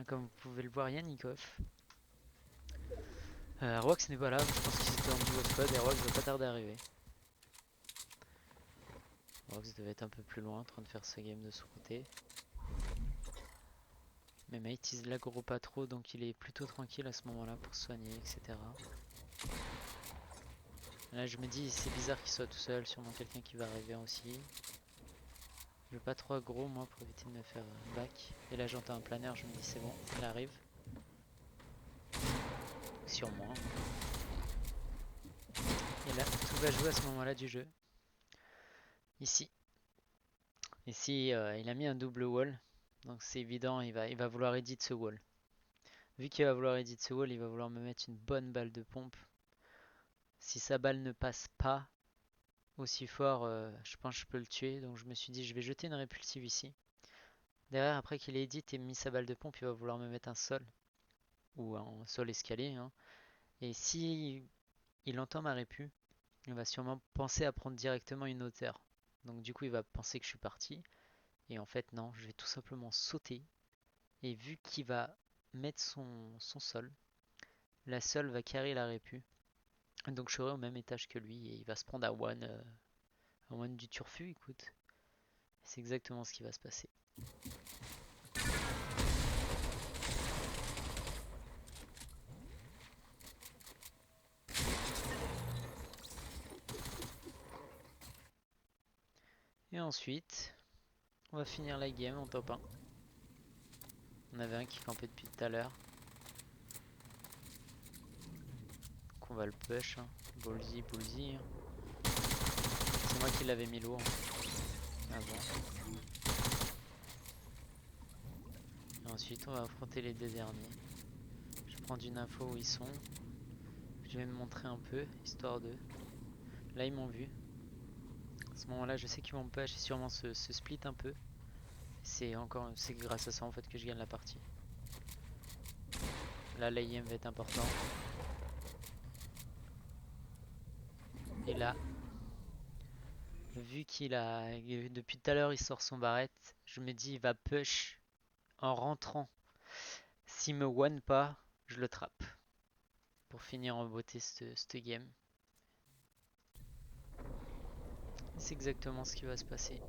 Comme vous pouvez le voir, Yannikov. Arwax n'est pas là, je pense qu'ils étaient en duo squad et Arwax va pas tarder à arriver. Arwax devait être un peu plus loin en train de faire sa game de son côté. Mais Mate il l'aggro pas trop donc il est plutôt tranquille à ce moment là pour soigner etc. Là je me dis c'est bizarre qu'il soit tout seul, sûrement quelqu'un qui va arriver aussi. Je veux pas trop aggro moi pour éviter de me faire back. Et là j'entends un planeur, je me dis c'est bon, il arrive. Sur moi. Et là tout va jouer à ce moment là du jeu. Ici. Ici il a mis un double wall. Donc c'est évident, il va vouloir edit ce wall. Vu qu'il va vouloir edit ce wall, il va vouloir me mettre une bonne balle de pompe. Si sa balle ne passe pas aussi fort, je pense que je peux le tuer. Donc je me suis dit, je vais jeter une répulsive ici. Derrière, après qu'il ait edit et mis sa balle de pompe, il va vouloir me mettre un sol. Ou un sol escalier. Hein. Et si il entend ma répu, il va sûrement penser à prendre directement une hauteur. Donc du coup, il va penser que je suis parti. Et en fait, non, je vais tout simplement sauter. Et vu qu'il va mettre son sol, la sol va carrer la répu. Donc je serai au même étage que lui et il va se prendre à one du turfu, écoute. C'est exactement ce qui va se passer. Et ensuite, on va finir la game en top 1. On avait un qui campait depuis tout à l'heure. Donc on va le push. Hein. Ballsy, ballsy. Hein. C'est moi qui l'avais mis lourd avant. Et ensuite, on va affronter les deux derniers. Je prends une info où ils sont. Je vais me montrer un peu, histoire de... Là, ils m'ont vu. À ce moment-là, je sais qu'ils vont me push et sûrement se split un peu. C'est grâce à ça en fait que je gagne la partie. Là, l'AIM va être important. Et là, vu qu'il a... Depuis tout à l'heure, il sort son barrette, je me dis, il va push en rentrant. S'il me one pas, je le trappe. Pour finir en beauté cette game. C'est exactement ce qui va se passer.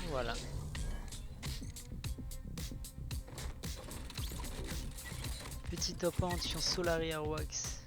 Voilà. Petit top 1 sur Solari Airwax.